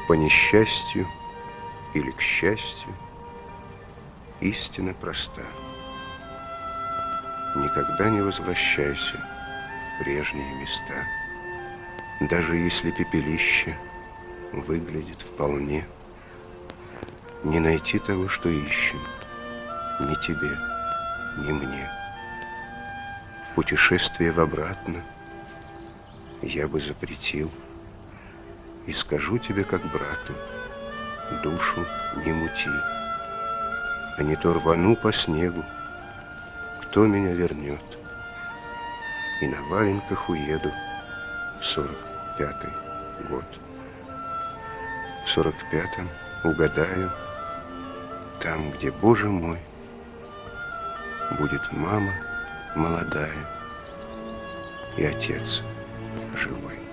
По несчастью или к счастью, истина проста. Никогда не возвращайся в прежние места, даже если пепелище выглядит вполне. Не найти того, что ищем, ни тебе, ни мне. Путешествие в обратно я бы запретил. И скажу тебе, как брату, душу не мути, а не то рвану по снегу, кто меня вернет, и на валенках уеду в 45-й год. В 45-м угадаю, там, где, Боже мой, будет мама молодая и отец живой.